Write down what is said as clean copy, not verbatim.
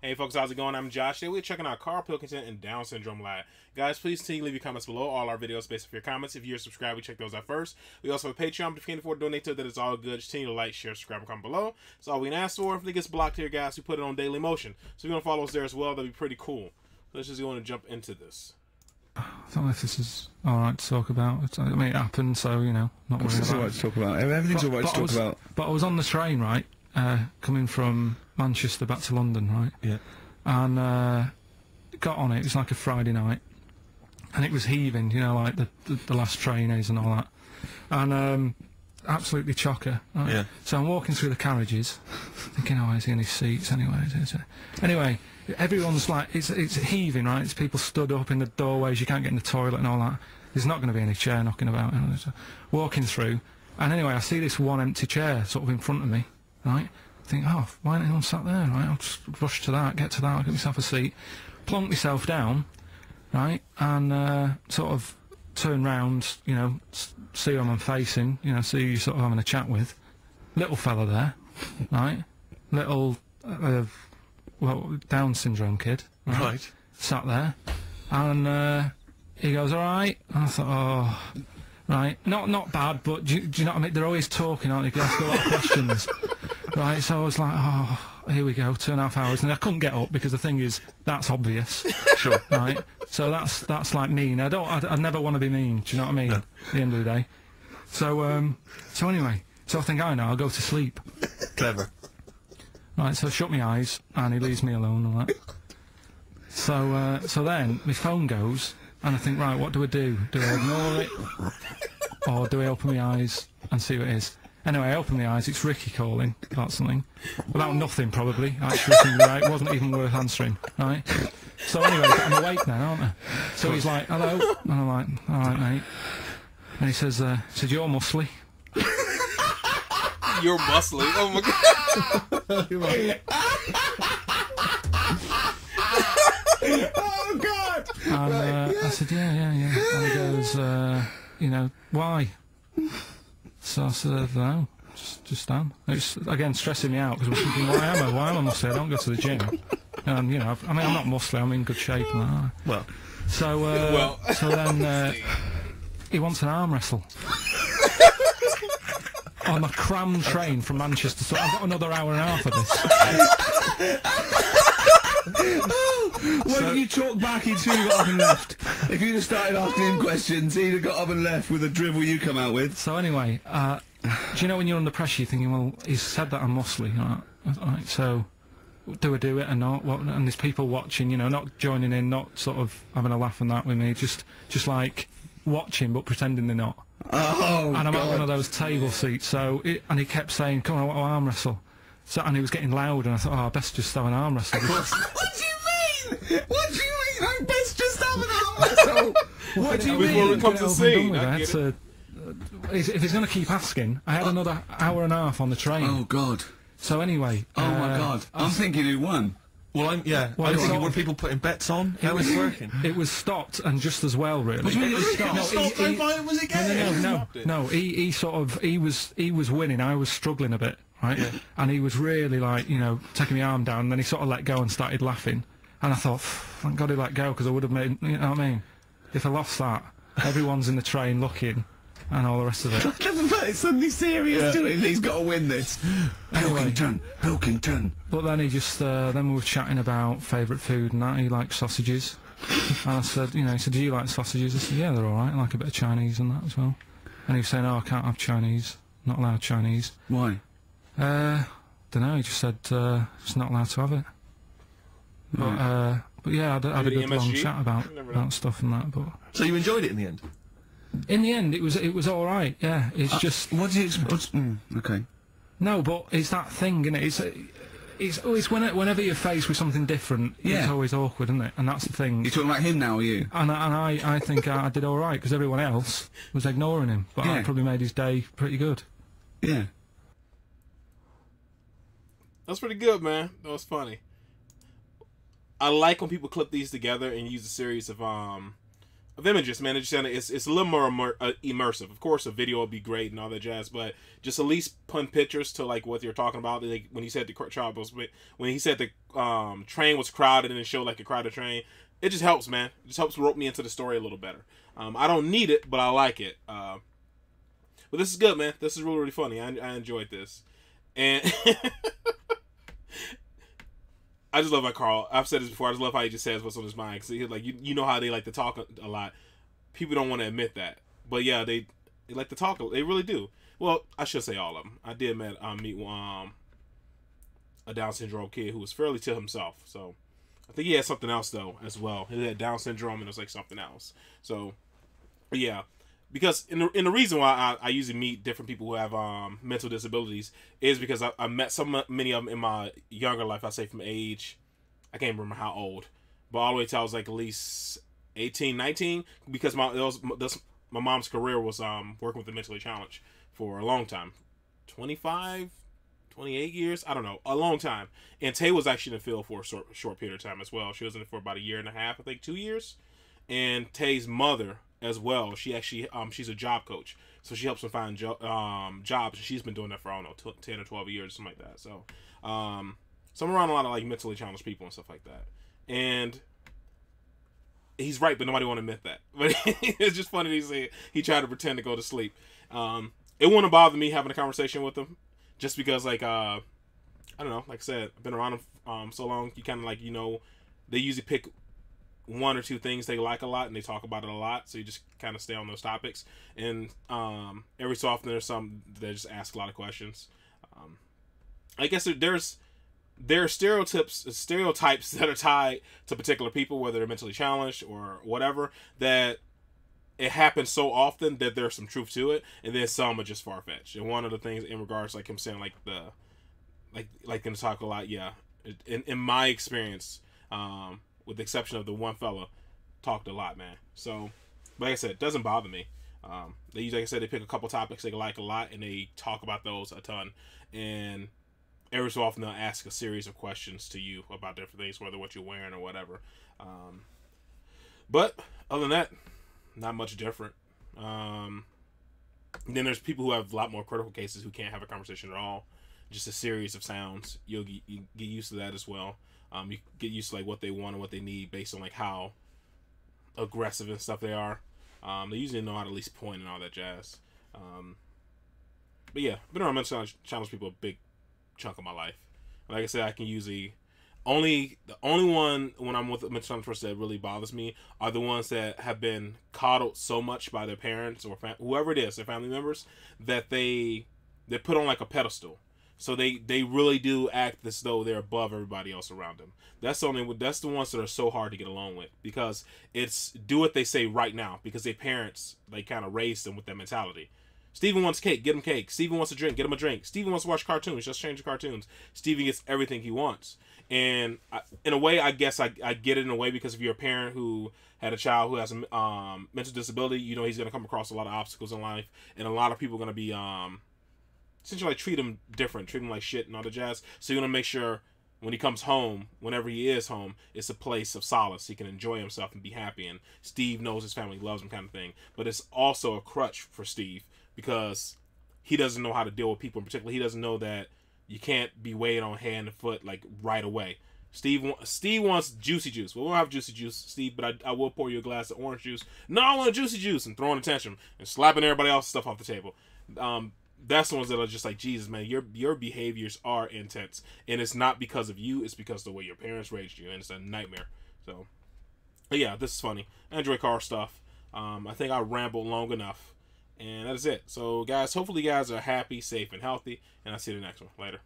Hey folks, how's it going? I'm Josh. Today we're checking out Karl Pilkington and Down Syndrome Lad. Guys, please continue to leave your comments below. All our videos based off your comments. If you're subscribed, we check those out first. We also have a Patreon, but if you can't afford to donate to it, that is all good. Just continue to like, share, subscribe, and comment below. That's all we can ask for. If it gets blocked here, guys, we put it on daily motion. So if you want to follow us there as well, that'd be pretty cool. So let's just go and jump into this. I don't know if this is alright to talk about. I mean, it happened, so, you know, not worried about it. It's alright to talk about. Everything's alright to talk about. But I was on the train, right, coming from Manchester back to London, right? Yeah. And got on it. It was like a Friday night, and it was heaving, you know, like the last train is and all that, and absolutely chocker. Right? Yeah. So I'm walking through the carriages, thinking, oh, is he in his seats anyway? Anyway, everyone's like, it's heaving, right? It's people stood up in the doorways. You can't get in the toilet and all that. There's not going to be any chair knocking about. You know, so walking through, and anyway, I see this one empty chair sort of in front of me, right? I think, oh, why ain't anyone sat there, right? I'll just rush to that, get to that, I'll get myself a seat, plonk myself down, right, and sort of turn round, you know, see who I'm facing, you know, see who you're sort of having a chat with. Little fella there, right? Little, well, Down syndrome kid, right? Sat there, and he goes, all right, and I thought, oh, right, not bad, but do you know what I mean? They're always talking, aren't they? You ask a lot of questions. Right, so I was like, oh, here we go, 2.5 hours, and I couldn't get up because the thing is, that's obvious. Sure. Right, so that's like mean. I never want to be mean. Do you know what I mean? No. At the end of the day. So so anyway, so I think I know. I'll go to sleep. Clever. Right, so I shut my eyes, and he leaves me alone and that. So then my phone goes, and I think, right, what do I do? Do I ignore it, or do I open my eyes and see what it is? Anyway, I open my eyes, it's Ricky calling about something. About nothing, probably. Actually, right, it wasn't even worth answering, right? So anyway, I'm awake now, aren't I? So he's like, hello? And I'm like, alright, mate. And he says, you're muscly. You're muscly? Oh my god. Oh god! And I said, yeah. And he goes, you know, why? So I said, no, just stand. It's, again, stressing me out, because I was thinking, why am I muscly? I don't go to the gym. And, you know, I mean, I'm not muscly, I'm in good shape and that. Well. So, so then, he wants an arm wrestle. On a crammed train from Manchester, so I've got another hour and a half of this. Why did you talk back? He'd soon got up and left. If you'd have started asking him questions, he'd have got up and left with the drivel you come out with. So anyway, do you know when you're under pressure, you're thinking, well, he's said that I'm muscly, right? So do I do it or not? What, and there's people watching, you know, not joining in, not sort of having a laugh and that with me, just like watching but pretending they're not. Oh, and I'm God. at one of those table seats, so and he kept saying, come on, I'll arm wrestle. So, and he was getting loud, and I thought, oh, I best just have an arm wrestle. What do you mean? What do you mean? I best just have an arm wrestle. What do you mean? Before it comes to scene, if he's going to keep asking, I had another hour and a half on the train. Oh God. So anyway. Oh my God. I'm thinking who won. Well, I'm thinking, were people putting bets on? How was it working? It was stopped, and just as well, really. What do you mean it was stopped? Was it getting? No. He was winning. I was struggling a bit, right? Yeah. And he was really like, you know, taking my arm down. And then he sort of let go and started laughing. And I thought, thank God he let go, because I would have made, you know what I mean? If I lost that, everyone's in the train looking, and all the rest of it. It's suddenly serious to him. He's got to win this. Anyway, Pilkington. But then he just, then we were chatting about favourite food and that. He likes sausages. And I said, you know, he said, do you like sausages? I said, yeah, they're alright. I like a bit of Chinese and that as well. And he was saying, oh, I can't have Chinese. Not allowed Chinese. Why? Dunno, he just said, just not allowed to have it. But yeah, I had a good long chat about stuff and that. But so you enjoyed it in the end? In the end, it was all right. Yeah, it's just. What do you expect? Okay. No, but it's that thing, isn't it? It's whenever you're faced with something different, it's always awkward, isn't it? And that's the thing. You're talking about him now, are you? And I think I did all right, because everyone else was ignoring him, but I probably made his day pretty good. Yeah. That's pretty good, man. That was funny. I like when people clip these together and use a series of of images, man. It's a little more immersive. Of course, a video would be great and all that jazz, but just at least putting pictures to like what you're talking about. Like when he said the train was crowded and it showed like a crowded train, it just helps, man. It just helps rope me into the story a little better. I don't need it, but I like it. But this is good, man. This is really, really funny. I enjoyed this, and I just love how Karl. I've said this before. I just love how he just says what's on his mind. Cause like you know how they like to talk a lot. People don't want to admit that, but yeah, they like to talk. They really do. Well, I should say all of them. I did meet a Down syndrome kid who was fairly to himself. So I think he had something else though as well. He had Down syndrome and it was like something else. So yeah. Because in the reason why I usually meet different people who have mental disabilities is because I met many of them in my younger life. I say from age, I can't remember how old, but all the way till I was like at least 18, 19. Because my mom's career was working with the mentally challenged for a long time, 25, 28 years, I don't know, a long time. And Tay was actually in the field for a short period of time as well. She was in it for about 1.5 years, I think 2 years. And Tay's mother as well, she actually she's a job coach, so she helps them find jobs. She's been doing that for I don't know 10 or 12 years, something like that. So so I'm around a lot of like mentally challenged people and stuff like that, and he's right, but nobody want to admit that. But it's just funny to say he tried to pretend to go to sleep. It wouldn't bother me having a conversation with him, just because like I don't know, like I said, I've been around him so long, you kind of like, you know, they usually pick one or two things they like a lot and they talk about it a lot, so you just kind of stay on those topics. And every so often there's some that just ask a lot of questions. I guess there are stereotypes that are tied to particular people, whether they're mentally challenged or whatever, that it happens so often that there's some truth to it, and then some are just far-fetched. And one of the things in regards like him saying like gonna talk a lot, yeah, in my experience, with the exception of the one fella, talked a lot, man. So, like I said, it doesn't bother me. They usually, like I said, they pick a couple topics they like a lot, and they talk about those a ton. And every so often, they'll ask a series of questions to you about different things, whether what you're wearing or whatever. But other than that, not much different. Then there's people who have a lot more critical cases who can't have a conversation at all. Just a series of sounds. You get used to that as well. You get used to like what they want and what they need based on like how aggressive and stuff they are. They usually know how to at least point and all that jazz. But yeah, I've been around mental challenge people a big chunk of my life. Like I said, I can usually the only one when I'm with a mental challenge person that really bothers me are the ones that have been coddled so much by their parents or whoever it is, their family members, that they're put on like a pedestal. So they really do act as though they're above everybody else around them. That's the ones that are so hard to get along with, because it's do what they say right now, because their parents, they kind of raised them with that mentality. Steven wants cake, get him cake. Steven wants a drink, get him a drink. Steven wants to watch cartoons, just change the cartoons. Steven gets everything he wants. And in a way, I guess I get it in a way, because if you're a parent who had a child who has a mental disability, you know he's going to come across a lot of obstacles in life, and a lot of people are going to be essentially like treat him different, treat him like shit and all the jazz. So you're gonna make sure when he comes home, whenever he is home, it's a place of solace. He can enjoy himself and be happy, and Steve knows his family loves him, kind of thing. But it's also a crutch for Steve, because he doesn't know how to deal with people. In particular, he doesn't know that you can't be weighed on hand and foot like right away. Steve wants juicy juice. Well, we don't have juicy juice, Steve, but I will pour you a glass of orange juice. No, I want juicy juice, and throwing a tantrum and slapping everybody else's stuff off the table. That's the ones that are just like, Jesus, man, your behaviors are intense, and it's not because of you, it's because of the way your parents raised you, and it's a nightmare. So, but yeah, this is funny. I enjoy car stuff. I think I rambled long enough, and that is it. So, guys, hopefully you guys are happy, safe, and healthy, and I'll see you in the next one. Later.